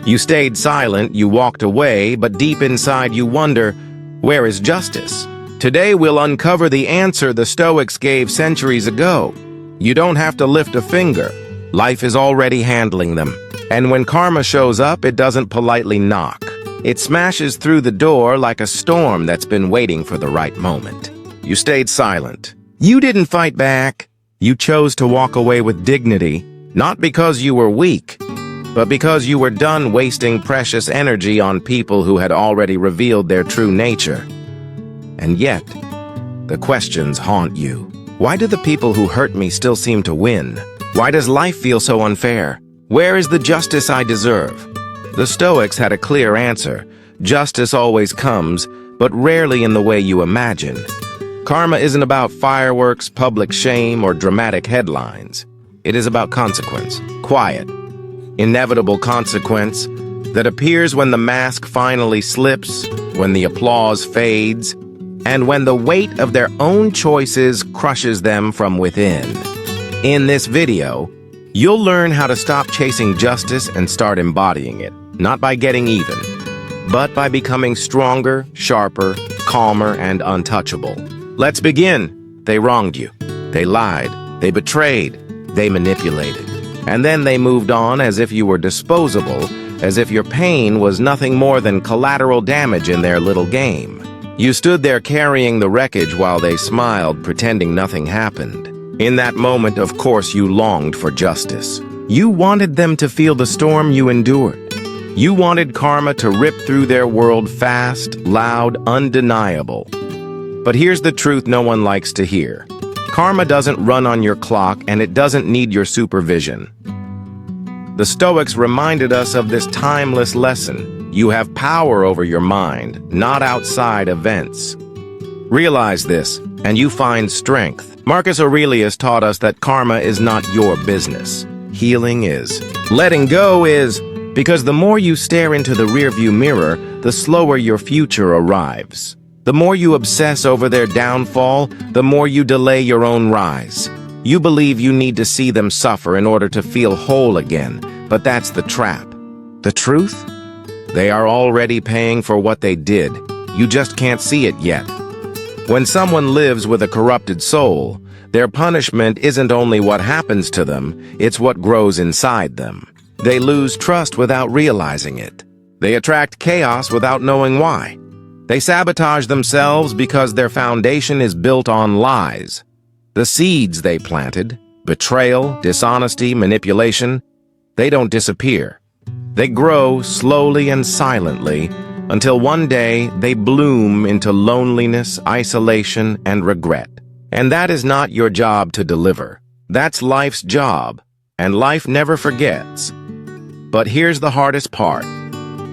You stayed silent, you walked away, but deep inside you wonder, where is justice? Today we'll uncover the answer the Stoics gave centuries ago. You don't have to lift a finger. Life is already handling them. And when karma shows up, it doesn't politely knock. It smashes through the door like a storm that's been waiting for the right moment. You stayed silent. You didn't fight back. You chose to walk away with dignity, not because you were weak, but because you were done wasting precious energy on people who had already revealed their true nature. And yet, the questions haunt you. Why do the people who hurt me still seem to win? Why does life feel so unfair? Where is the justice I deserve? The Stoics had a clear answer. Justice always comes, but rarely in the way you imagine. Karma isn't about fireworks, public shame, or dramatic headlines. It is about consequence. Quiet, inevitable consequence that appears when the mask finally slips, when the applause fades, and when the weight of their own choices crushes them from within. In this video, you'll learn how to stop chasing justice and start embodying it, not by getting even, but by becoming stronger, sharper, calmer, and untouchable. Let's begin. They wronged you. They lied. They betrayed. They manipulated. And then they moved on as if you were disposable, as if your pain was nothing more than collateral damage in their little game. You stood there carrying the wreckage while they smiled, pretending nothing happened. In that moment, of course, you longed for justice. You wanted them to feel the storm you endured. You wanted karma to rip through their world fast, loud, undeniable. But here's the truth no one likes to hear. Karma doesn't run on your clock, and it doesn't need your supervision. The Stoics reminded us of this timeless lesson. You have power over your mind, not outside events. Realize this, and you find strength. Marcus Aurelius taught us that karma is not your business. Healing is. Letting go is, because the more you stare into the rearview mirror, the slower your future arrives. The more you obsess over their downfall, the more you delay your own rise. You believe you need to see them suffer in order to feel whole again, but that's the trap. The truth? They are already paying for what they did. You just can't see it yet. When someone lives with a corrupted soul, their punishment isn't only what happens to them, it's what grows inside them. They lose trust without realizing it. They attract chaos without knowing why. They sabotage themselves because their foundation is built on lies. The seeds they planted, betrayal, dishonesty, manipulation, they don't disappear. They grow slowly and silently until one day they bloom into loneliness, isolation, and regret. And that is not your job to deliver. That's life's job, and life never forgets. But here's the hardest part.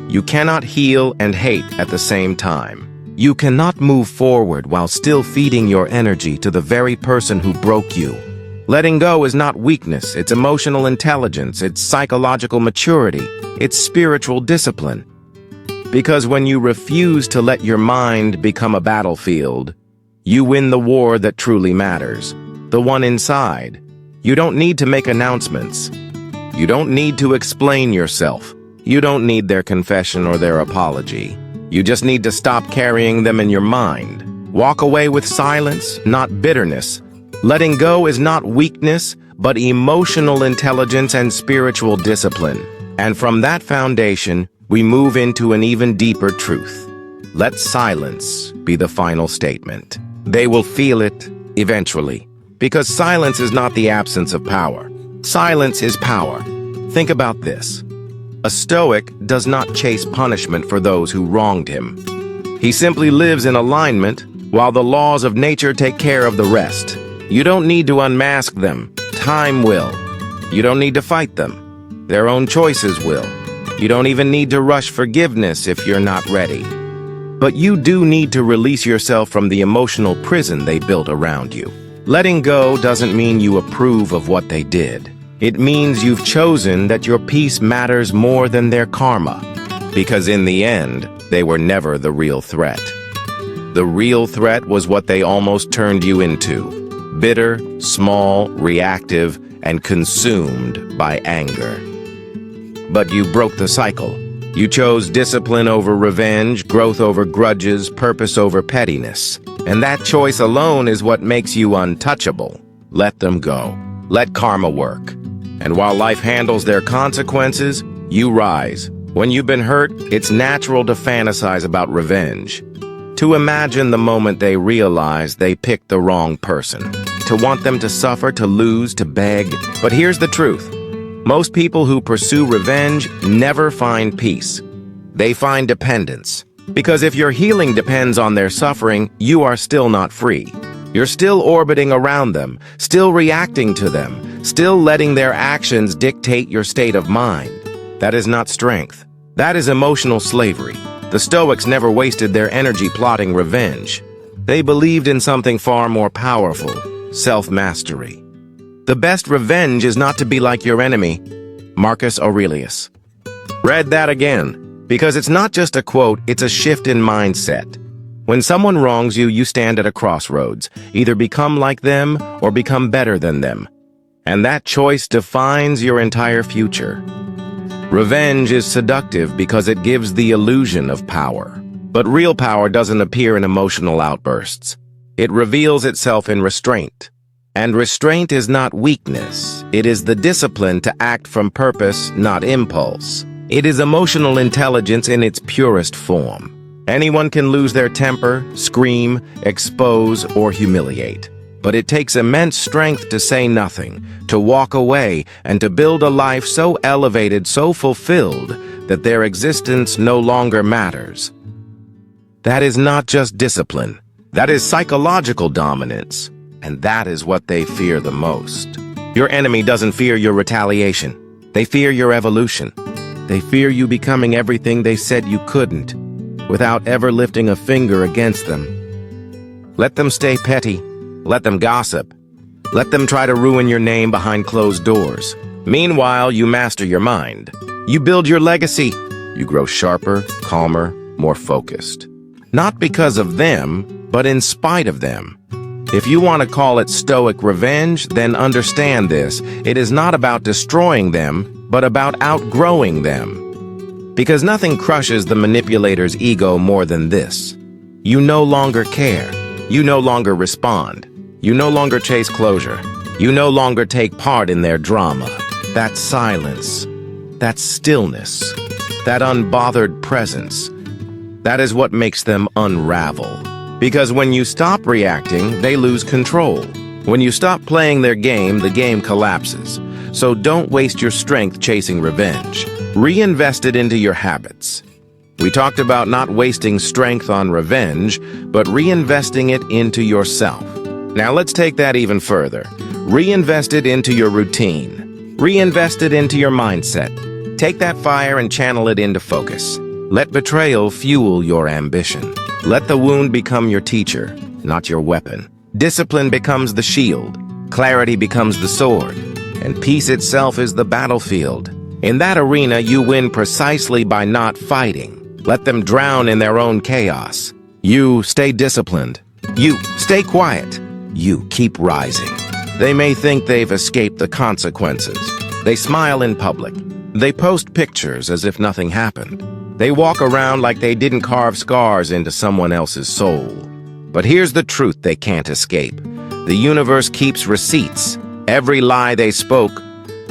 You cannot heal and hate at the same time. You cannot move forward while still feeding your energy to the very person who broke you. Letting go is not weakness, it's emotional intelligence, it's psychological maturity, it's spiritual discipline. Because when you refuse to let your mind become a battlefield, you win the war that truly matters, the one inside. You don't need to make announcements. You don't need to explain yourself. You don't need their confession or their apology. You just need to stop carrying them in your mind. Walk away with silence, not bitterness. Letting go is not weakness, but emotional intelligence and spiritual discipline. And from that foundation, we move into an even deeper truth. Let silence be the final statement. They will feel it eventually, because silence is not the absence of power. Silence is power. Think about this. A Stoic does not chase punishment for those who wronged him. He simply lives in alignment while the laws of nature take care of the rest. You don't need to unmask them. Time will. You don't need to fight them. Their own choices will. You don't even need to rush forgiveness if you're not ready. But you do need to release yourself from the emotional prison they built around you. Letting go doesn't mean you approve of what they did. It means you've chosen that your peace matters more than their karma, because in the end, they were never the real threat. The real threat was what they almost turned you into: bitter, small, reactive, and consumed by anger. but you broke the cycle. You chose discipline over revenge, growth over grudges, purpose over pettiness. And that choice alone is what makes you untouchable. Let them go. Let karma work. And while life handles their consequences, you rise. When you've been hurt, it's natural to fantasize about revenge. To imagine the moment they realize they picked the wrong person. To want them to suffer, to lose, to beg. But here's the truth. Most people who pursue revenge never find peace. They find dependence. Because if your healing depends on their suffering, you are still not free. You're still orbiting around them, still reacting to them, still letting their actions dictate your state of mind. That is not strength. That is emotional slavery. The Stoics never wasted their energy plotting revenge. They believed in something far more powerful, self-mastery. The best revenge is not to be like your enemy, Marcus Aurelius. Read that again, because it's not just a quote, it's a shift in mindset. When someone wrongs you, you stand at a crossroads. Either become like them or become better than them. And that choice defines your entire future. Revenge is seductive because it gives the illusion of power. But real power doesn't appear in emotional outbursts. It reveals itself in restraint. And restraint is not weakness. It is the discipline to act from purpose, not impulse. It is emotional intelligence in its purest form. Anyone can lose their temper, scream, expose, or humiliate. But it takes immense strength to say nothing, to walk away, and to build a life so elevated, so fulfilled, that their existence no longer matters. That is not just discipline. That is psychological dominance. And that is what they fear the most. Your enemy doesn't fear your retaliation. They fear your evolution. They fear you becoming everything they said you couldn't, without ever lifting a finger against them. Let them stay petty. Let them gossip. Let them try to ruin your name behind closed doors. Meanwhile, you master your mind. You build your legacy. You grow sharper, calmer, more focused. Not because of them, but in spite of them. If you want to call it Stoic revenge, then understand this. It is not about destroying them, but about outgrowing them. Because nothing crushes the manipulator's ego more than this. You no longer care. You no longer respond. You no longer chase closure. You no longer take part in their drama. That silence, that stillness, that unbothered presence, that is what makes them unravel. Because when you stop reacting, they lose control. When you stop playing their game, the game collapses. So don't waste your strength chasing revenge. Reinvest it into your habits. We talked about not wasting strength on revenge, but reinvesting it into yourself. Now let's take that even further. Reinvest it into your routine. Reinvest it into your mindset. Take that fire and channel it into focus. Let betrayal fuel your ambition. Let the wound become your teacher, not your weapon. Discipline becomes the shield, clarity becomes the sword, and peace itself is the battlefield. In that arena, you win precisely by not fighting. Let them drown in their own chaos. You stay disciplined. You stay quiet. You keep rising. They may think they've escaped the consequences. They smile in public. They post pictures as if nothing happened. They walk around like they didn't carve scars into someone else's soul. But here's the truth they can't escape. The universe keeps receipts. Every lie they spoke,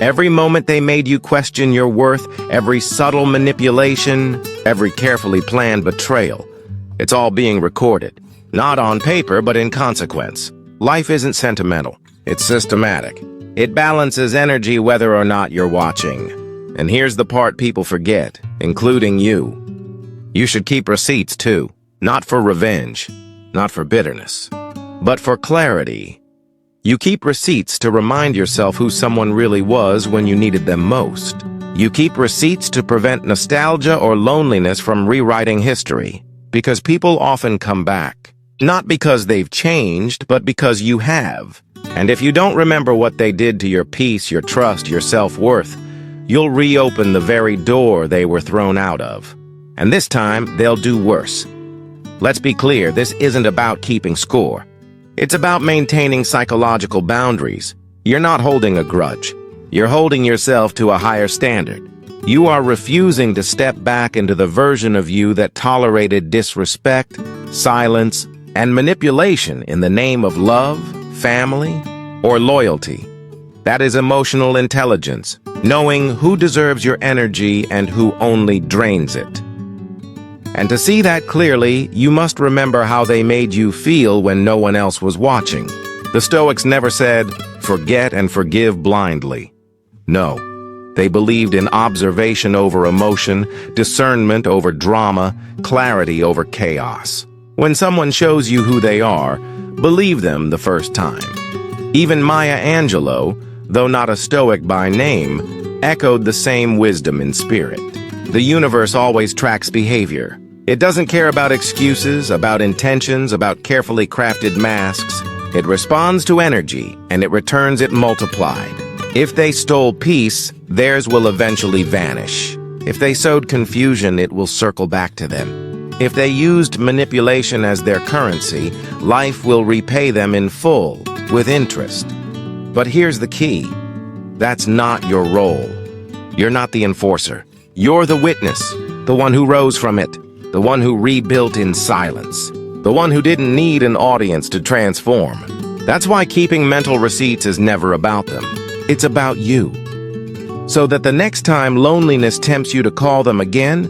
every moment they made you question your worth, every subtle manipulation, every carefully planned betrayal. It's all being recorded. Not on paper, but in consequence. Life isn't sentimental. It's systematic. It balances energy whether or not you're watching. And here's the part people forget, including you. You should keep receipts too, not for revenge, not for bitterness, but for clarity. You keep receipts to remind yourself who someone really was when you needed them most. You keep receipts to prevent nostalgia or loneliness from rewriting history, because people often come back. Not because they've changed, but because you have. And if you don't remember what they did to your peace, your trust, your self-worth, you'll reopen the very door they were thrown out of. And this time, they'll do worse. Let's be clear, this isn't about keeping score. It's about maintaining psychological boundaries. You're not holding a grudge. You're holding yourself to a higher standard. You are refusing to step back into the version of you that tolerated disrespect, silence, and manipulation in the name of love, family, or loyalty. That is emotional intelligence, knowing who deserves your energy and who only drains it. And to see that clearly, you must remember how they made you feel when no one else was watching. The Stoics never said, "Forget and forgive blindly." No. They believed in observation over emotion, discernment over drama, clarity over chaos. When someone shows you who they are, believe them the first time. Even Maya Angelou, though not a Stoic by name, echoed the same wisdom in spirit. The universe always tracks behavior. It doesn't care about excuses, about intentions, about carefully crafted masks. It responds to energy, and it returns it multiplied. If they stole peace, theirs will eventually vanish. If they sowed confusion, it will circle back to them. If they used manipulation as their currency, life will repay them in full, with interest. But here's the key. That's not your role. You're not the enforcer. You're the witness, the one who rose from it, the one who rebuilt in silence, the one who didn't need an audience to transform. That's why keeping mental receipts is never about them. It's about you. So that the next time loneliness tempts you to call them again,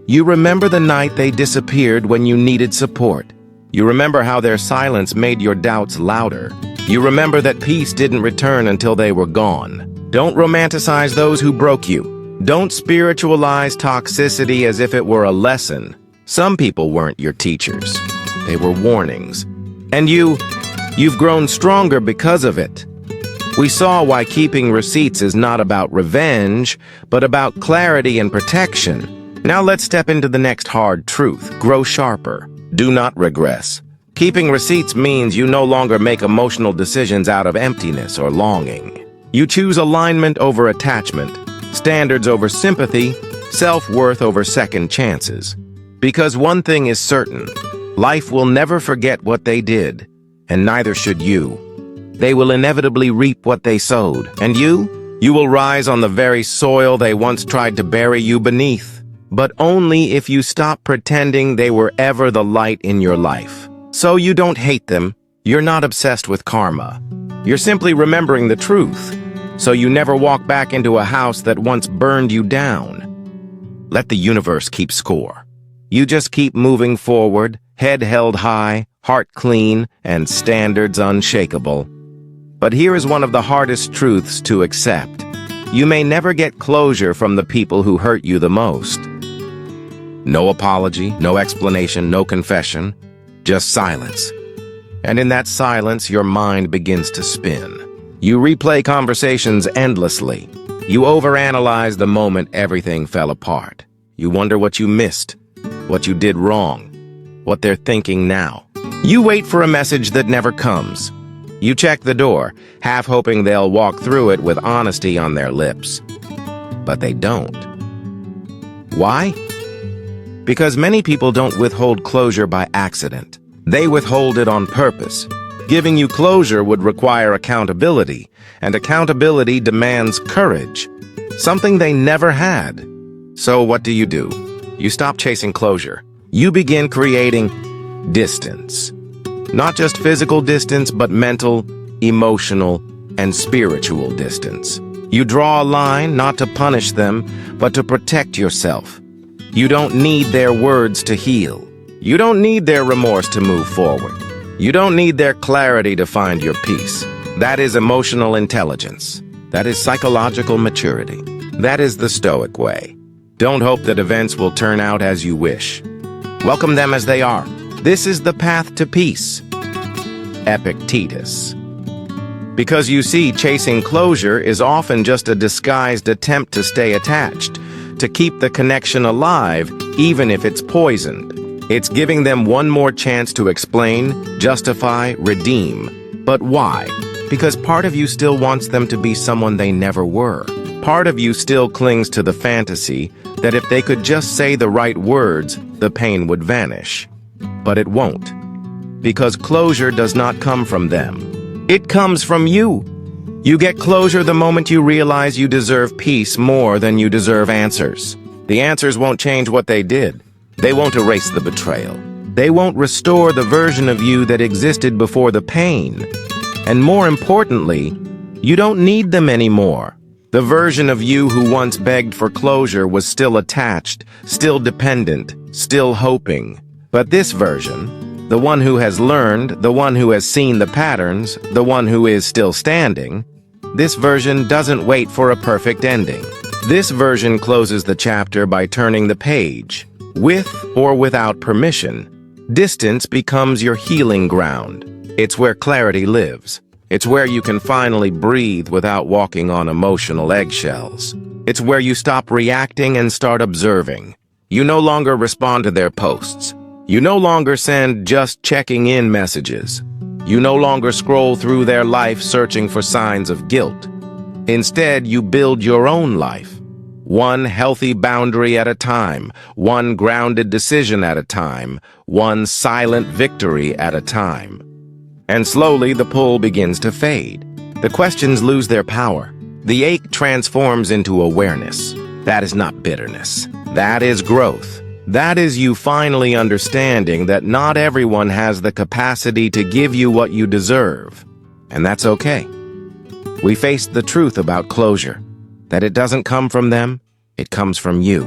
you remember the night they disappeared when you needed support. You remember how their silence made your doubts louder. You remember that peace didn't return until they were gone. Don't romanticize those who broke you. Don't spiritualize toxicity as if it were a lesson. Some people weren't your teachers. They were warnings. And you've grown stronger because of it. We saw why keeping receipts is not about revenge, but about clarity and protection. Now let's step into the next hard truth. Grow sharper. Do not regress. Keeping receipts means you no longer make emotional decisions out of emptiness or longing. You choose alignment over attachment, standards over sympathy, self-worth over second chances. Because one thing is certain, life will never forget what they did, and neither should you. They will inevitably reap what they sowed. And you will rise on the very soil they once tried to bury you beneath. But only if you stop pretending they were ever the light in your life. So you don't hate them. You're not obsessed with karma. You're simply remembering the truth, so you never walk back into a house that once burned you down. Let the universe keep score. You just keep moving forward, head held high, heart clean, and standards unshakable. But here is one of the hardest truths to accept. You may never get closure from the people who hurt you the most. No apology, no explanation, no confession, just silence. And in that silence, your mind begins to spin. You replay conversations endlessly. You overanalyze the moment everything fell apart. You wonder what you missed, what you did wrong, what they're thinking now. You wait for a message that never comes. You check the door, half hoping they'll walk through it with honesty on their lips. But they don't. Why? Because many people don't withhold closure by accident. They withhold it on purpose. Giving you closure would require accountability, and accountability demands courage, something they never had. So what do? You stop chasing closure. You begin creating distance. Not just physical distance, but mental, emotional, and spiritual distance. You draw a line not to punish them, but to protect yourself. You don't need their words to heal. You don't need their remorse to move forward. You don't need their clarity to find your peace. That is emotional intelligence. That is psychological maturity. That is the Stoic way. Don't hope that events will turn out as you wish. Welcome them as they are. This is the path to peace. Epictetus. Because you see, chasing closure is often just a disguised attempt to stay attached, to keep the connection alive, even if it's poisoned. It's giving them one more chance to explain, justify, redeem. But why? Because part of you still wants them to be someone they never were. Part of you still clings to the fantasy that if they could just say the right words, the pain would vanish. But it won't. Because closure does not come from them. It comes from you. You get closure the moment you realize you deserve peace more than you deserve answers. The answers won't change what they did. They won't erase the betrayal. They won't restore the version of you that existed before the pain. And more importantly, you don't need them anymore. The version of you who once begged for closure was still attached, still dependent, still hoping. But this version, the one who has learned, the one who has seen the patterns, the one who is still standing, this version doesn't wait for a perfect ending. This version closes the chapter by turning the page. With or without permission, distance becomes your healing ground. It's where clarity lives. It's where you can finally breathe without walking on emotional eggshells. It's where you stop reacting and start observing. You no longer respond to their posts. You no longer send just checking in messages. You no longer scroll through their life searching for signs of guilt. Instead, you build your own life. One healthy boundary at a time, one grounded decision at a time, one silent victory at a time. And slowly the pull begins to fade. The questions lose their power. The ache transforms into awareness. That is not bitterness. That is growth. That is you finally understanding that not everyone has the capacity to give you what you deserve. And that's okay. We faced the truth about closure, that it doesn't come from them, it comes from you.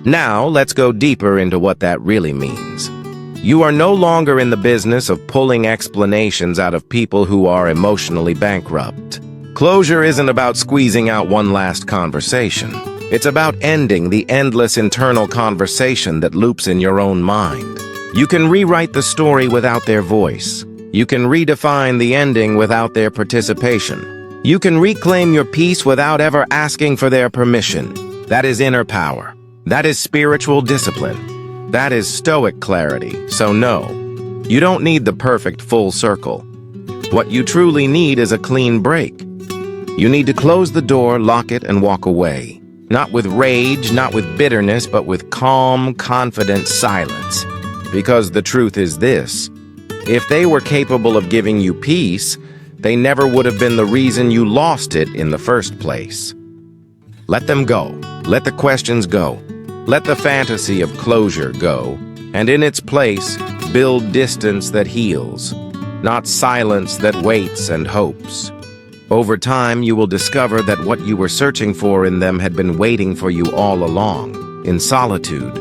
Now, let's go deeper into what that really means. You are no longer in the business of pulling explanations out of people who are emotionally bankrupt. Closure isn't about squeezing out one last conversation. It's about ending the endless internal conversation that loops in your own mind. You can rewrite the story without their voice. You can redefine the ending without their participation. You can reclaim your peace without ever asking for their permission. That is inner power. That is spiritual discipline. That is Stoic clarity. So no, you don't need the perfect full circle. What you truly need is a clean break. You need to close the door, lock it, and walk away. Not with rage, not with bitterness, but with calm, confident silence. Because the truth is this: if they were capable of giving you peace, they never would have been the reason you lost it in the first place. Let them go. Let the questions go. Let the fantasy of closure go. And in its place, build distance that heals, not silence that waits and hopes. Over time, you will discover that what you were searching for in them had been waiting for you all along, in solitude,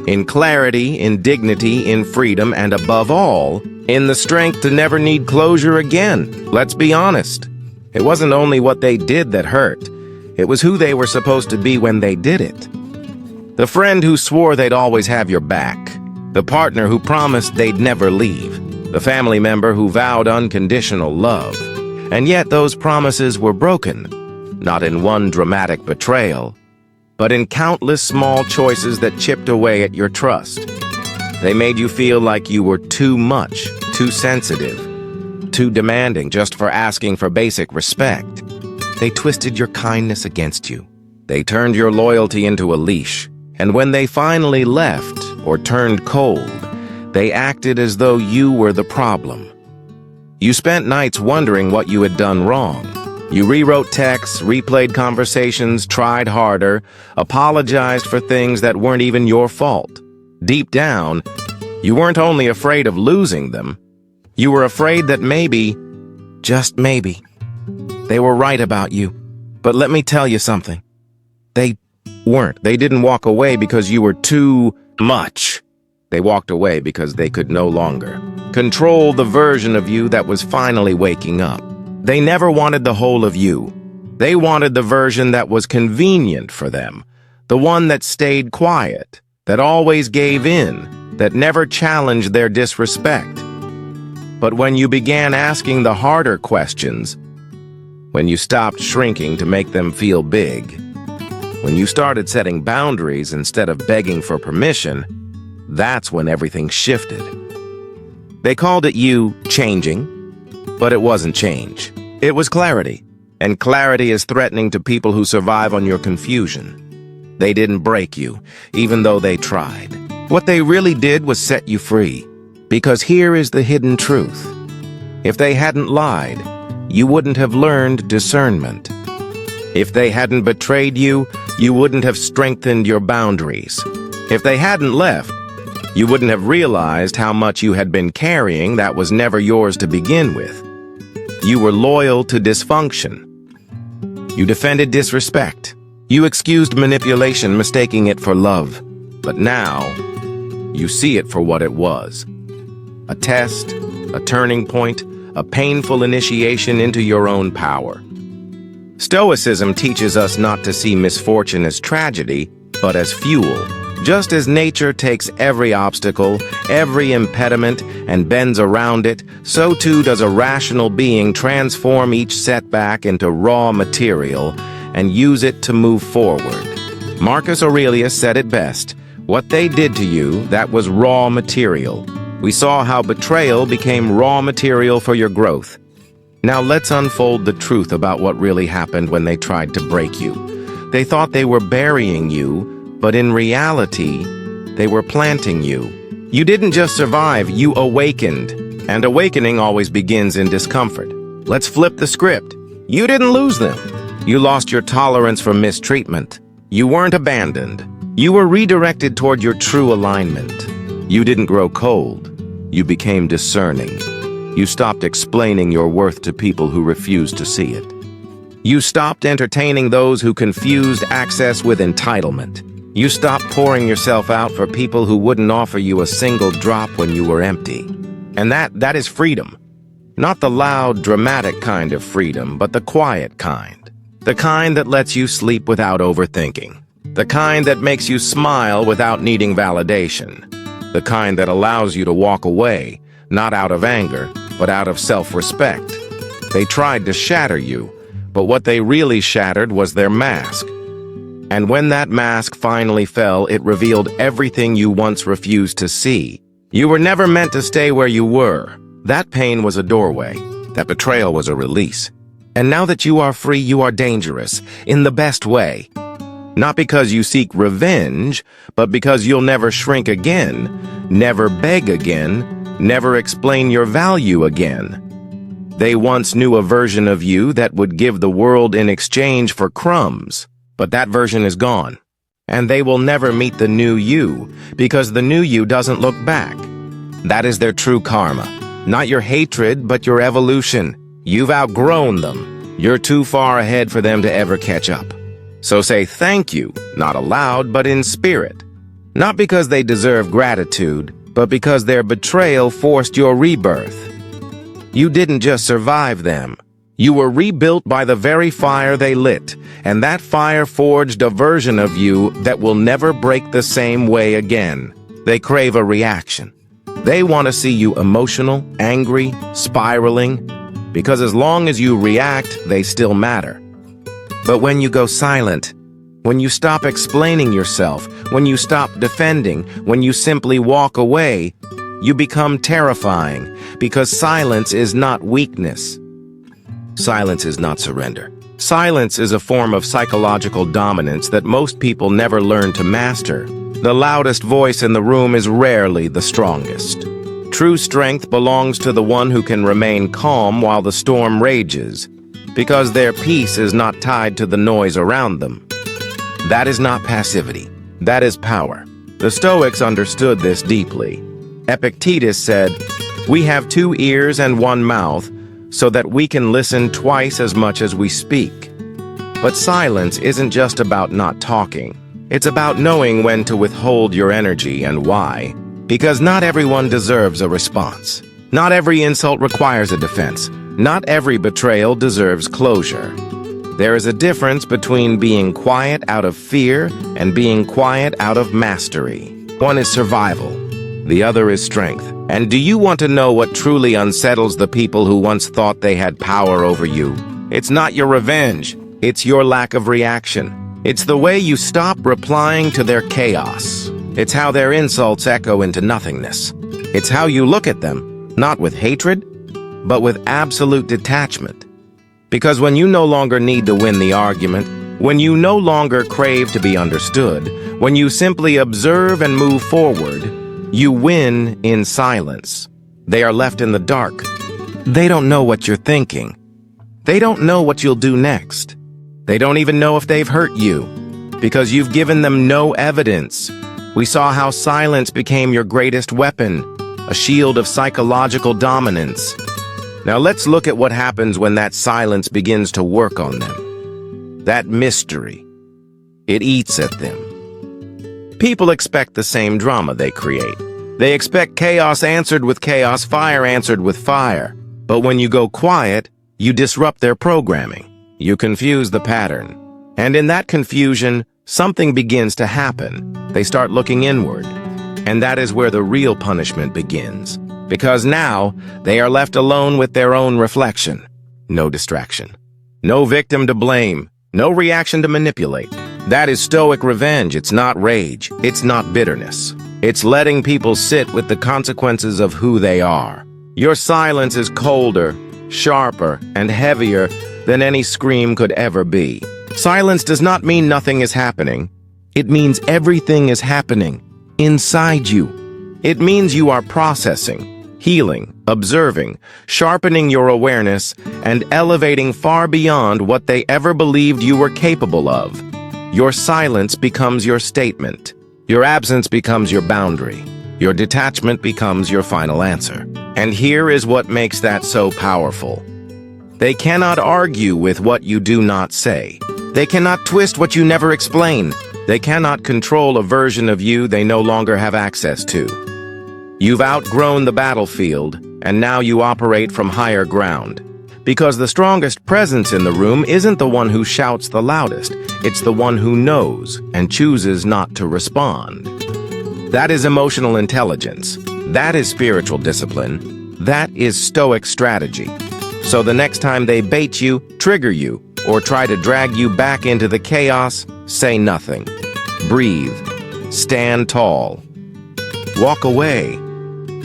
in clarity, in dignity, in freedom, and above all, in the strength to never need closure again. Let's be honest. It wasn't only what they did that hurt. It was who they were supposed to be when they did it. The friend who swore they'd always have your back. The partner who promised they'd never leave. The family member who vowed unconditional love. And yet those promises were broken, not in one dramatic betrayal, but in countless small choices that chipped away at your trust. They made you feel like you were too much, too sensitive, too demanding just for asking for basic respect. They twisted your kindness against you. They turned your loyalty into a leash. And when they finally left or turned cold, they acted as though you were the problem. You spent nights wondering what you had done wrong. You rewrote texts, replayed conversations, tried harder, apologized for things that weren't even your fault. Deep down, you weren't only afraid of losing them, you were afraid that maybe, just maybe, they were right about you. But let me tell you something. They weren't. They didn't walk away because you were too much. They walked away because they could no longer control the version of you that was finally waking up. They never wanted the whole of you. They wanted the version that was convenient for them, the one that stayed quiet, that always gave in, that never challenged their disrespect. But when you began asking the harder questions, when you stopped shrinking to make them feel big, when you started setting boundaries instead of begging for permission, that's when everything shifted. They called it you changing, but it wasn't change. It was clarity, and clarity is threatening to people who survive on your confusion. They didn't break you, even though they tried. What they really did was set you free, because here is the hidden truth. If they hadn't lied, you wouldn't have learned discernment. If they hadn't betrayed you, you wouldn't have strengthened your boundaries. If they hadn't left, you wouldn't have realized how much you had been carrying that was never yours to begin with. You were loyal to dysfunction. You defended disrespect. You excused manipulation, mistaking it for love. But now, you see it for what it was. A test, a turning point, a painful initiation into your own power. Stoicism teaches us not to see misfortune as tragedy, but as fuel. Just as nature takes every obstacle, every impediment, and bends around it, so too does a rational being transform each setback into raw material and use it to move forward. Marcus Aurelius said it best, "What they did to you, that was raw material." We saw how betrayal became raw material for your growth. Now let's unfold the truth about what really happened when they tried to break you. They thought they were burying you, but in reality, they were planting you. You didn't just survive, you awakened. And awakening always begins in discomfort. Let's flip the script. You didn't lose them. You lost your tolerance for mistreatment. You weren't abandoned. You were redirected toward your true alignment. You didn't grow cold. You became discerning. You stopped explaining your worth to people who refused to see it. You stopped entertaining those who confused access with entitlement. You stopped pouring yourself out for people who wouldn't offer you a single drop when you were empty. And that is freedom. Not the loud, dramatic kind of freedom, but the quiet kind. The kind that lets you sleep without overthinking. The kind that makes you smile without needing validation. The kind that allows you to walk away, not out of anger, but out of self-respect. They tried to shatter you, but what they really shattered was their mask. And when that mask finally fell, it revealed everything you once refused to see. You were never meant to stay where you were. That pain was a doorway. That betrayal was a release. And now that you are free, you are dangerous, in the best way. Not because you seek revenge, but because you'll never shrink again, never beg again, never explain your value again. They once knew a version of you that would give the world in exchange for crumbs, but that version is gone. And they will never meet the new you, because the new you doesn't look back. That is their true karma. Not your hatred, but your evolution. You've outgrown them. You're too far ahead for them to ever catch up. So say thank you, not aloud, but in spirit. Not because they deserve gratitude, but because their betrayal forced your rebirth. You didn't just survive them. You were rebuilt by the very fire they lit, and that fire forged a version of you that will never break the same way again. They crave a reaction. They want to see you emotional, angry, spiraling, because as long as you react, they still matter. But when you go silent, when you stop explaining yourself, when you stop defending, when you simply walk away, you become terrifying, because silence is not weakness. Silence is not surrender. Silence is a form of psychological dominance that most people never learn to master. The loudest voice in the room is rarely the strongest. True strength belongs to the one who can remain calm while the storm rages, because their peace is not tied to the noise around them. That is not passivity. That is power. The Stoics understood this deeply. Epictetus said, "We have 2 ears and 1 mouth, so that we can listen twice as much as we speak." But silence isn't just about not talking. It's about knowing when to withhold your energy and why. Because not everyone deserves a response. Not every insult requires a defense. Not every betrayal deserves closure. There is a difference between being quiet out of fear and being quiet out of mastery. One is survival. The other is strength. And do you want to know what truly unsettles the people who once thought they had power over you? It's not your revenge. It's your lack of reaction. It's the way you stop replying to their chaos. It's how their insults echo into nothingness. It's how you look at them, not with hatred, but with absolute detachment. Because when you no longer need to win the argument, when you no longer crave to be understood, when you simply observe and move forward, you win in silence. They are left in the dark. They don't know what you're thinking. They don't know what you'll do next. They don't even know if they've hurt you, because you've given them no evidence. We saw how silence became your greatest weapon, a shield of psychological dominance. Now let's look at what happens when that silence begins to work on them. That mystery. It eats at them. People expect the same drama they create. They expect chaos answered with chaos, fire answered with fire. But when you go quiet, you disrupt their programming. You confuse the pattern. And in that confusion, something begins to happen. They start looking inward. And that is where the real punishment begins. Because now, they are left alone with their own reflection. No distraction. No victim to blame. No reaction to manipulate. That is Stoic revenge. It's not rage. It's not bitterness. It's letting people sit with the consequences of who they are. Your silence is colder, sharper, and heavier than any scream could ever be. Silence does not mean nothing is happening. It means everything is happening inside you. It means you are processing, healing, observing, sharpening your awareness, and elevating far beyond what they ever believed you were capable of. Your silence becomes your statement. Your absence becomes your boundary. Your detachment becomes your final answer. And here is what makes that so powerful. They cannot argue with what you do not say. They cannot twist what you never explain. They cannot control a version of you they no longer have access to. You've outgrown the battlefield, and now you operate from higher ground. Because the strongest presence in the room isn't the one who shouts the loudest, it's the one who knows and chooses not to respond. That is emotional intelligence. That is spiritual discipline. That is Stoic strategy. So the next time they bait you, trigger you, or try to drag you back into the chaos, say nothing. Breathe. Stand tall. Walk away.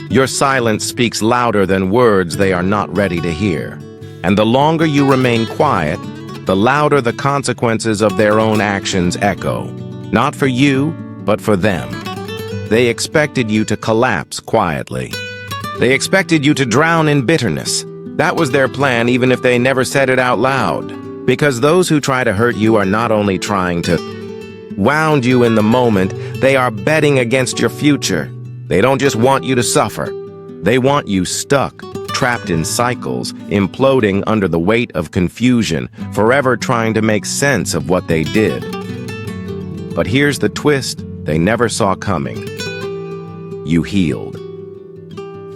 Your silence speaks louder than words they are not ready to hear. And the longer you remain quiet, the louder the consequences of their own actions echo. Not for you, but for them. They expected you to collapse quietly. They expected you to drown in bitterness. That was their plan, even if they never said it out loud. Because those who try to hurt you are not only trying to wound you in the moment, they are betting against your future. They don't just want you to suffer. They want you stuck, trapped in cycles, imploding under the weight of confusion, forever trying to make sense of what they did. But here's the twist they never saw coming. You healed.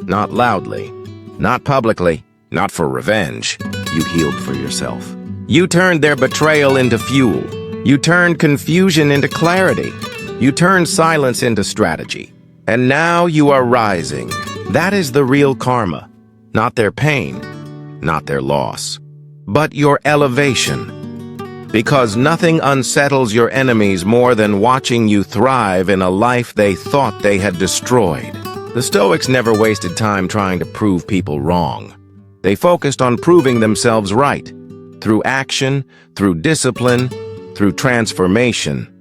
Not loudly, not publicly, not for revenge. You healed for yourself. You turned their betrayal into fuel. You turned confusion into clarity. You turned silence into strategy. And now you are rising. That is the real karma. Not their pain, not their loss, but your elevation. Because nothing unsettles your enemies more than watching you thrive in a life they thought they had destroyed. The Stoics never wasted time trying to prove people wrong. They focused on proving themselves right, through action, through discipline, through transformation.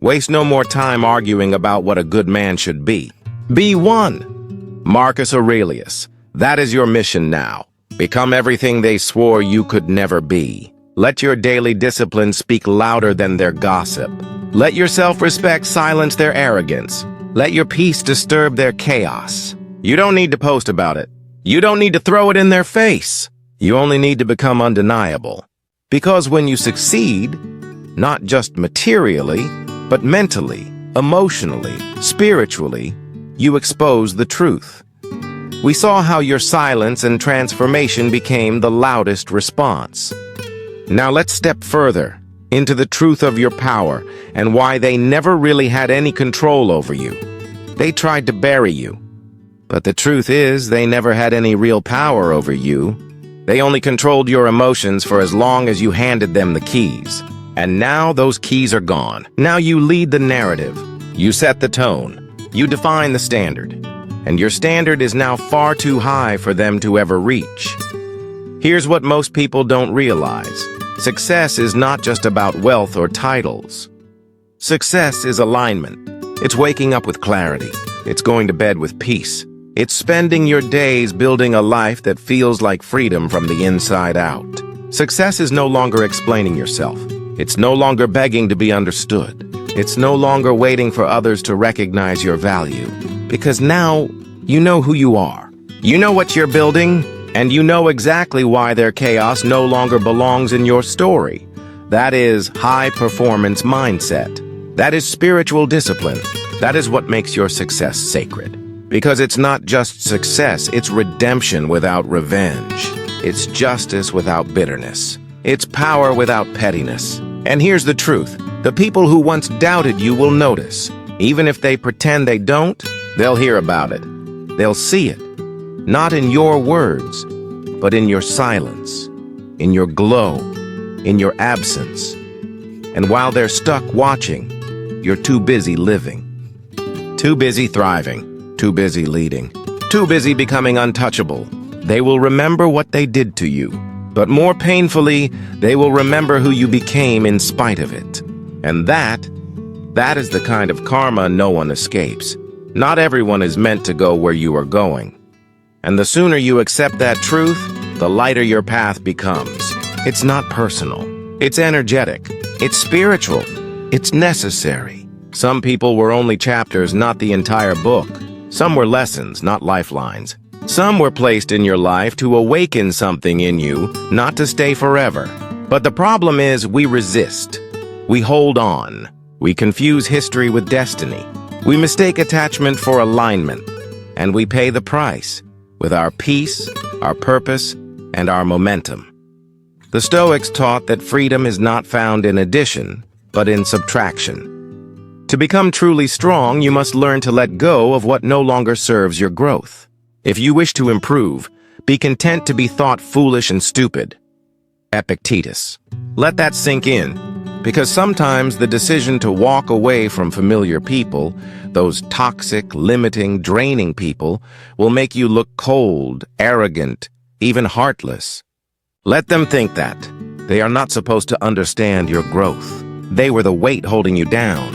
Waste no more time arguing about what a good man should be. Be one. Marcus Aurelius, that is your mission now. Become everything they swore you could never be. Let your daily discipline speak louder than their gossip. Let your self-respect silence their arrogance. Let your peace disturb their chaos. You don't need to post about it. You don't need to throw it in their face. You only need to become undeniable. Because when you succeed, not just materially, but mentally, emotionally, spiritually, you expose the truth. We saw how your silence and transformation became the loudest response. Now let's step further into the truth of your power and why they never really had any control over you. They tried to bury you. But the truth is, they never had any real power over you. They only controlled your emotions for as long as you handed them the keys. And now those keys are gone. Now you lead the narrative. You set the tone. You define the standard. And your standard is now far too high for them to ever reach. Here's what most people don't realize. Success is not just about wealth or titles. Success is alignment. It's waking up with clarity. It's going to bed with peace. It's spending your days building a life that feels like freedom from the inside out. Success is no longer explaining yourself. It's no longer begging to be understood. It's no longer waiting for others to recognize your value. Because now, you know who you are. You know what you're building, and you know exactly why their chaos no longer belongs in your story. That is high-performance mindset. That is spiritual discipline. That is what makes your success sacred. Because it's not just success, it's redemption without revenge. It's justice without bitterness. It's power without pettiness. And here's the truth. The people who once doubted you will notice. Even if they pretend they don't, they'll hear about it. They'll see it. Not in your words, but in your silence, in your glow, in your absence. And while they're stuck watching, you're too busy living. Too busy thriving. Too busy leading. Too busy becoming untouchable. They will remember what they did to you. But more painfully, they will remember who you became in spite of it. And that is the kind of karma no one escapes. Not everyone is meant to go where you are going. And the sooner you accept that truth, the lighter your path becomes. It's not personal. It's energetic. It's spiritual. It's necessary. Some people were only chapters, not the entire book. Some were lessons, not lifelines. Some were placed in your life to awaken something in you, not to stay forever. But the problem is we resist. We hold on. We confuse history with destiny. We mistake attachment for alignment. And we pay the price with our peace, our purpose, and our momentum. The Stoics taught that freedom is not found in addition, but in subtraction. To become truly strong, you must learn to let go of what no longer serves your growth. If you wish to improve, be content to be thought foolish and stupid. Epictetus. Let that sink in, because sometimes the decision to walk away from familiar people, those toxic, limiting, draining people, will make you look cold, arrogant, even heartless. Let them think that. They are not supposed to understand your growth. They were the weight holding you down.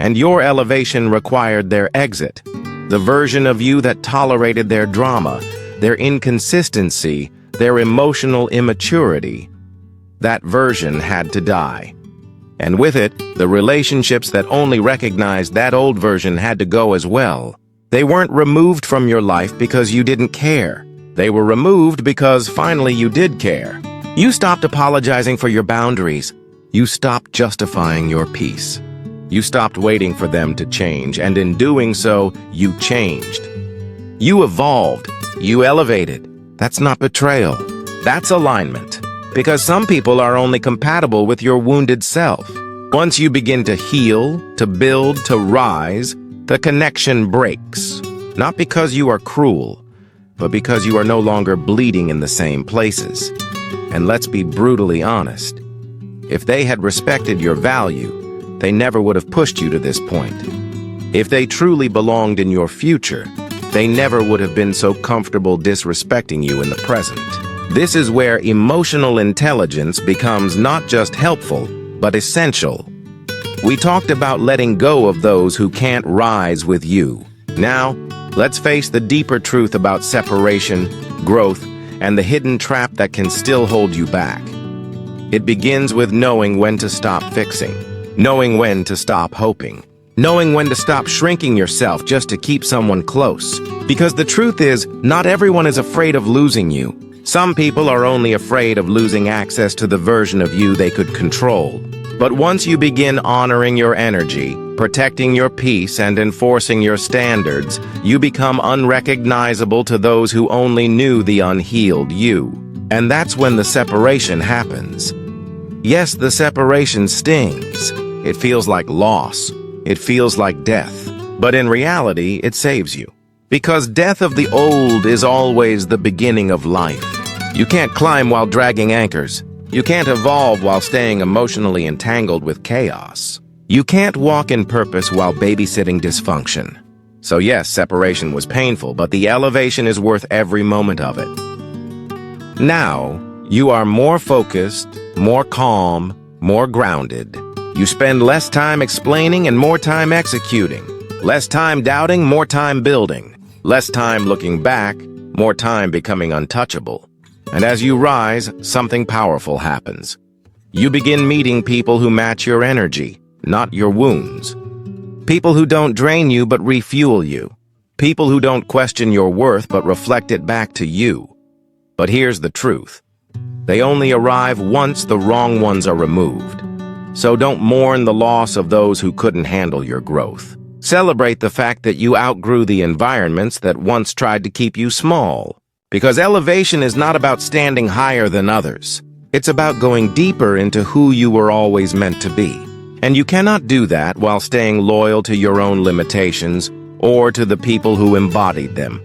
And your elevation required their exit. The version of you that tolerated their drama, their inconsistency, their emotional immaturity. That version had to die. And with it, the relationships that only recognized that old version had to go as well. They weren't removed from your life because you didn't care. They were removed because finally you did care. You stopped apologizing for your boundaries. You stopped justifying your peace. You stopped waiting for them to change, and in doing so, you changed. You evolved. You elevated. That's not betrayal. That's alignment. Because some people are only compatible with your wounded self. Once you begin to heal, to build, to rise, the connection breaks. Not because you are cruel, but because you are no longer bleeding in the same places. And let's be brutally honest. If they had respected your value, they never would have pushed you to this point. If they truly belonged in your future, they never would have been so comfortable disrespecting you in the present. This is where emotional intelligence becomes not just helpful, but essential. We talked about letting go of those who can't rise with you. Now, let's face the deeper truth about separation, growth, and the hidden trap that can still hold you back. It begins with knowing when to stop fixing. Knowing when to stop hoping. Knowing when to stop shrinking yourself just to keep someone close. Because the truth is, not everyone is afraid of losing you. Some people are only afraid of losing access to the version of you they could control. But once you begin honoring your energy, protecting your peace, and enforcing your standards, you become unrecognizable to those who only knew the unhealed you. And that's when the separation happens. Yes, the separation stings. It feels like loss. It feels like death. But in reality, it saves you. Because death of the old is always the beginning of life. You can't climb while dragging anchors. You can't evolve while staying emotionally entangled with chaos. You can't walk in purpose while babysitting dysfunction. So yes, separation was painful, but the elevation is worth every moment of it. Now, you are more focused, more calm, more grounded. You spend less time explaining and more time executing. Less time doubting, more time building. Less time looking back, more time becoming untouchable. And as you rise, something powerful happens. You begin meeting people who match your energy, not your wounds. People who don't drain you but refuel you. People who don't question your worth but reflect it back to you. But here's the truth. They only arrive once the wrong ones are removed. So don't mourn the loss of those who couldn't handle your growth. Celebrate the fact that you outgrew the environments that once tried to keep you small. Because elevation is not about standing higher than others. It's about going deeper into who you were always meant to be. And you cannot do that while staying loyal to your own limitations or to the people who embodied them.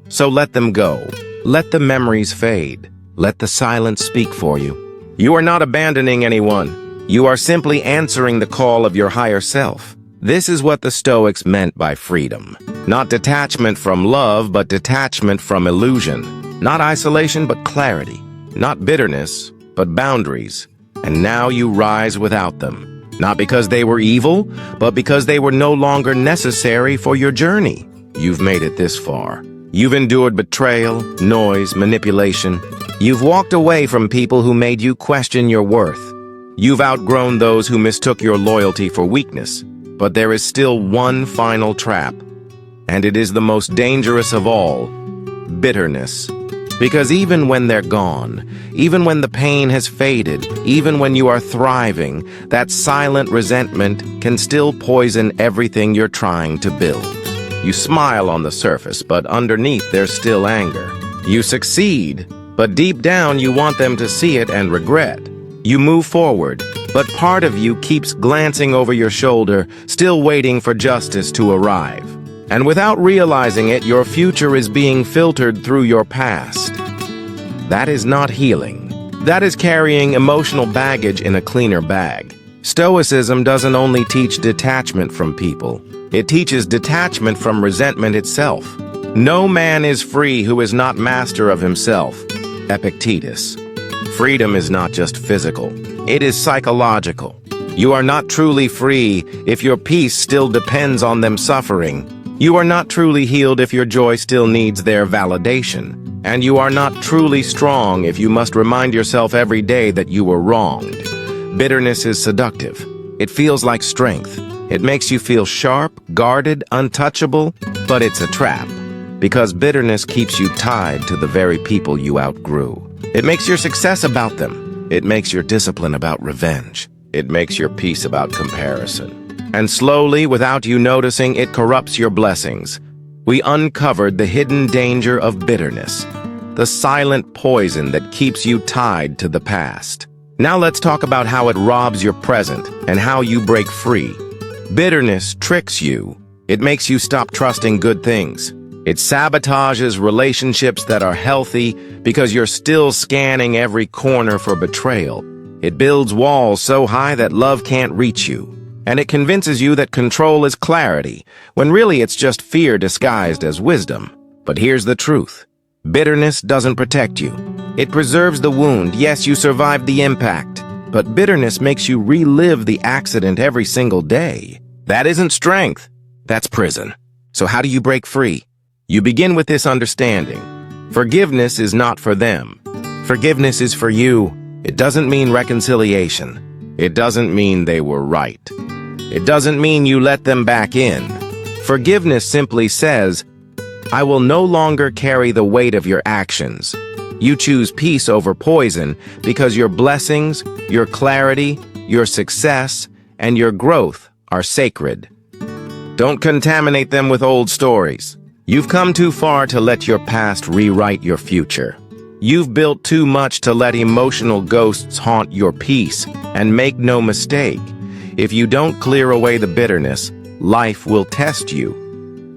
So let them go. Let the memories fade. Let the silence speak for you. You are not abandoning anyone. You are simply answering the call of your higher self. This is what the Stoics meant by freedom. Not detachment from love, but detachment from illusion. Not isolation, but clarity. Not bitterness, but boundaries. And now you rise without them. Not because they were evil, but because they were no longer necessary for your journey. You've made it this far. You've endured betrayal, noise, manipulation. You've walked away from people who made you question your worth. You've outgrown those who mistook your loyalty for weakness. But there is still one final trap, and it is the most dangerous of all: bitterness. Because even when they're gone, even when the pain has faded, even when you are thriving, that silent resentment can still poison everything you're trying to build. You smile on the surface, but underneath there's still anger. You succeed, but deep down you want them to see it and regret. You move forward, but part of you keeps glancing over your shoulder, still waiting for justice to arrive. And without realizing it, your future is being filtered through your past. That is not healing. That is carrying emotional baggage in a cleaner bag. Stoicism doesn't only teach detachment from people, it teaches detachment from resentment itself. No man is free who is not master of himself. Epictetus. Freedom is not just physical, it is psychological. You are not truly free if your peace still depends on them suffering. You are not truly healed if your joy still needs their validation. And you are not truly strong if you must remind yourself every day that you were wronged. Bitterness is seductive. It feels like strength. It makes you feel sharp, guarded, untouchable, but it's a trap. Because bitterness keeps you tied to the very people you outgrew. It makes your success about them. It makes your discipline about revenge. It makes your peace about comparison. And slowly, without you noticing, it corrupts your blessings. We uncovered the hidden danger of bitterness, the silent poison that keeps you tied to the past. Now let's talk about how it robs your present and how you break free. Bitterness tricks you. It makes you stop trusting good things. It sabotages relationships that are healthy because you're still scanning every corner for betrayal. It builds walls so high that love can't reach you. And it convinces you that control is clarity, when really it's just fear disguised as wisdom. But here's the truth. Bitterness doesn't protect you. It preserves the wound. Yes, you survived the impact. But bitterness makes you relive the accident every single day. That isn't strength. That's prison. So how do you break free? You begin with this understanding. Forgiveness is not for them. Forgiveness is for you. It doesn't mean reconciliation. It doesn't mean they were right. It doesn't mean you let them back in. Forgiveness simply says, I will no longer carry the weight of your actions. You choose peace over poison because your blessings, your clarity, your success, and your growth are sacred. Don't contaminate them with old stories. You've come too far to let your past rewrite your future. You've built too much to let emotional ghosts haunt your peace. And make no mistake, if you don't clear away the bitterness, life will test you.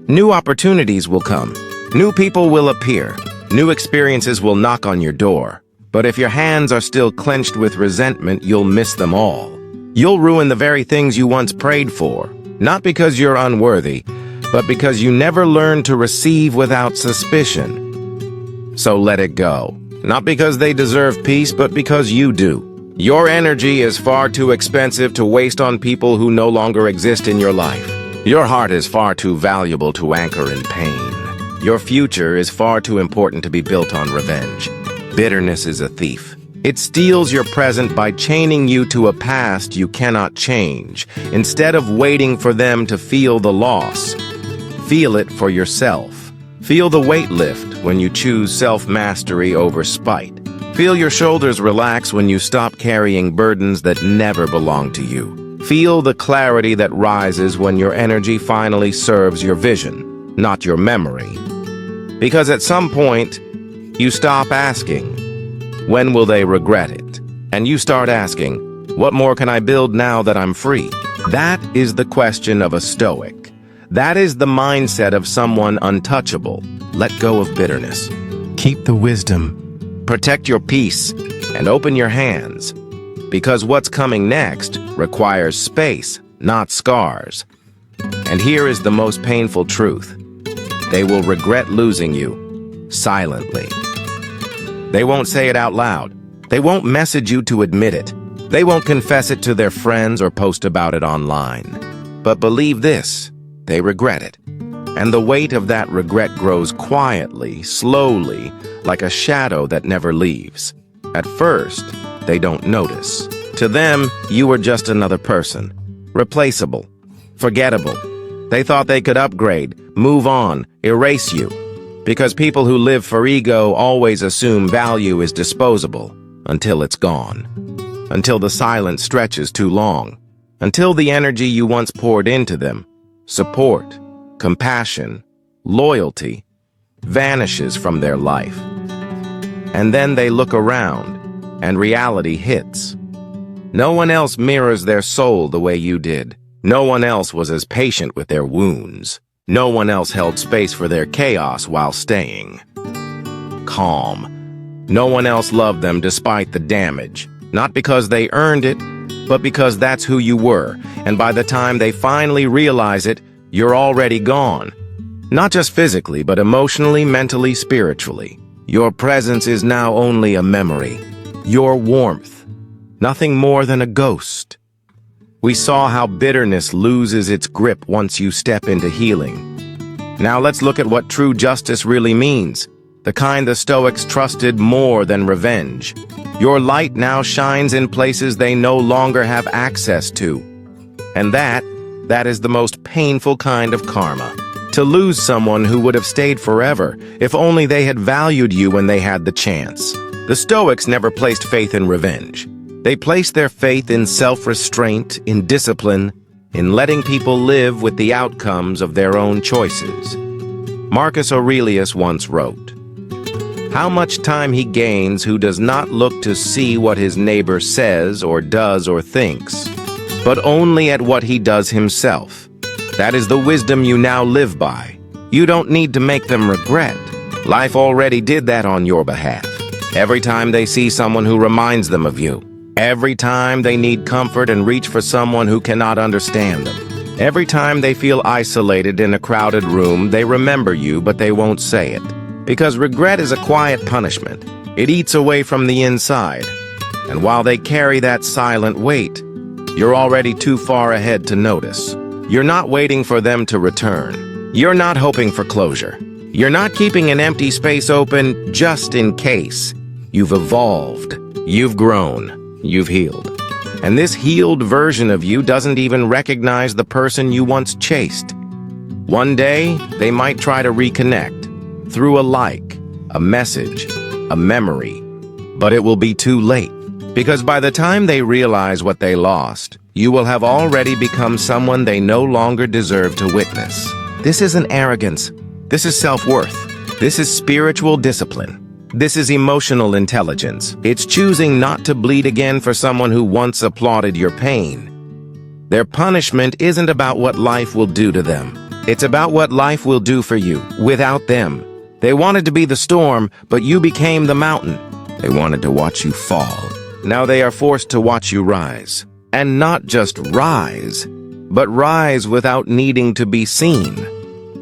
New opportunities will come. New people will appear. New experiences will knock on your door. But if your hands are still clenched with resentment, you'll miss them all. You'll ruin the very things you once prayed for, not because you're unworthy, but because you never learned to receive without suspicion. So let it go. Not because they deserve peace, but because you do. Your energy is far too expensive to waste on people who no longer exist in your life. Your heart is far too valuable to anchor in pain. Your future is far too important to be built on revenge. Bitterness is a thief. It steals your present by chaining you to a past you cannot change. Instead of waiting for them to feel the loss, feel it for yourself. Feel the weight lift when you choose self-mastery over spite. Feel your shoulders relax when you stop carrying burdens that never belong to you. Feel the clarity that rises when your energy finally serves your vision, not your memory. Because at some point, you stop asking, when will they regret it? And you start asking, what more can I build now that I'm free? That is the question of a Stoic. That is the mindset of someone untouchable. Let go of bitterness. Keep the wisdom. Protect your peace and open your hands. Because what's coming next requires space, not scars. And here is the most painful truth. They will regret losing you silently. They won't say it out loud. They won't message you to admit it. They won't confess it to their friends or post about it online. But believe this, they regret it. And the weight of that regret grows quietly, slowly, like a shadow that never leaves. At first, they don't notice. To them, you were just another person. Replaceable. Forgettable. They thought they could upgrade, move on, erase you. Because people who live for ego always assume value is disposable until it's gone. Until the silence stretches too long. Until the energy you once poured into them, support, compassion, loyalty, vanishes from their life. And then they look around, and reality hits. No one else mirrors their soul the way you did. No one else was as patient with their wounds. No one else held space for their chaos while staying calm. No one else loved them despite the damage. Not because they earned it, but because that's who you were. And by the time they finally realize it, you're already gone. Not just physically, but emotionally, mentally, spiritually. Your presence is now only a memory. Your warmth. Nothing more than a ghost. We saw how bitterness loses its grip once you step into healing. Now let's look at what true justice really means. The kind the Stoics trusted more than revenge. Your light now shines in places they no longer have access to. And that is the most painful kind of karma. To lose someone who would have stayed forever, if only they had valued you when they had the chance. The Stoics never placed faith in revenge. They placed their faith in self-restraint, in discipline, in letting people live with the outcomes of their own choices. Marcus Aurelius once wrote, "How much time he gains who does not look to see what his neighbor says or does or thinks, but only at what he does himself. That is the wisdom you now live by. You don't need to make them regret. Life already did that on your behalf. Every time they see someone who reminds them of you, every time they need comfort and reach for someone who cannot understand them, every time they feel isolated in a crowded room, they remember you, but they won't say it. Because regret is a quiet punishment. It eats away from the inside. And while they carry that silent weight, you're already too far ahead to notice. You're not waiting for them to return. You're not hoping for closure. You're not keeping an empty space open just in case. You've evolved. You've grown. You've healed. And this healed version of you doesn't even recognize the person you once chased. One day, they might try to reconnect through a like, a message, a memory. But it will be too late. Because by the time they realize what they lost, you will have already become someone they no longer deserve to witness. This isn't arrogance. This is self-worth. This is spiritual discipline. This is emotional intelligence. It's choosing not to bleed again for someone who once applauded your pain. Their punishment isn't about what life will do to them. It's about what life will do for you without them. They wanted to be the storm, but you became the mountain. They wanted to watch you fall. Now they are forced to watch you rise. And not just rise, but rise without needing to be seen.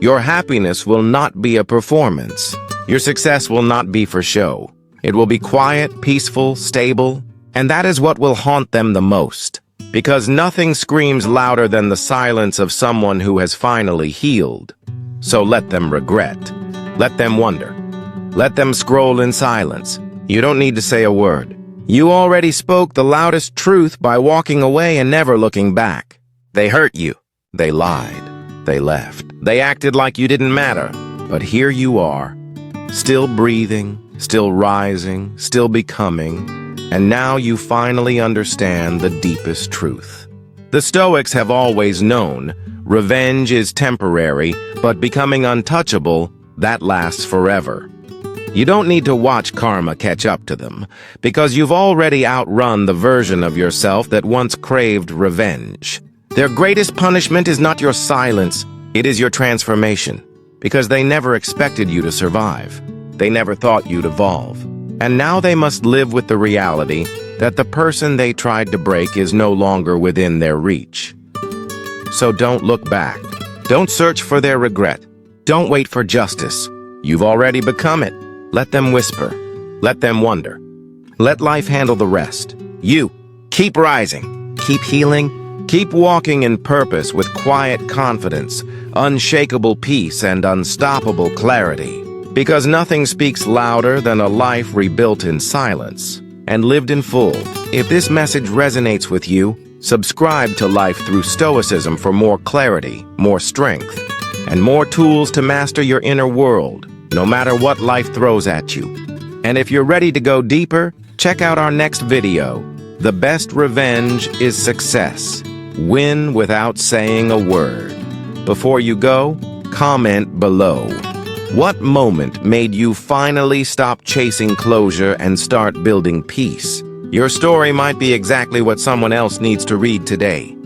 Your happiness will not be a performance. Your success will not be for show. It will be quiet, peaceful, stable, and that is what will haunt them the most. Because nothing screams louder than the silence of someone who has finally healed. So let them regret. Let them wonder. Let them scroll in silence. You don't need to say a word. You already spoke the loudest truth by walking away and never looking back. They hurt you. They lied. They left. They acted like you didn't matter. But here you are, still breathing, still rising, still becoming, and now you finally understand the deepest truth. The Stoics have always known revenge is temporary, but becoming untouchable, that lasts forever. You don't need to watch karma catch up to them, because you've already outrun the version of yourself that once craved revenge. Their greatest punishment is not your silence, it is your transformation, because they never expected you to survive. They never thought you'd evolve. And now they must live with the reality that the person they tried to break is no longer within their reach. So don't look back. Don't search for their regret. Don't wait for justice. You've already become it. Let them whisper. Let them wonder. Let life handle the rest. You, keep rising. Keep healing. Keep walking in purpose with quiet confidence, unshakable peace, and unstoppable clarity. Because nothing speaks louder than a life rebuilt in silence and lived in full. If this message resonates with you, subscribe to Life Through Stoicism for more clarity, more strength, and more tools to master your inner world, no matter what life throws at you. And if you're ready to go deeper, check out our next video. The best revenge is success. Win without saying a word. Before you go, comment below. What moment made you finally stop chasing closure and start building peace? Your story might be exactly what someone else needs to read today.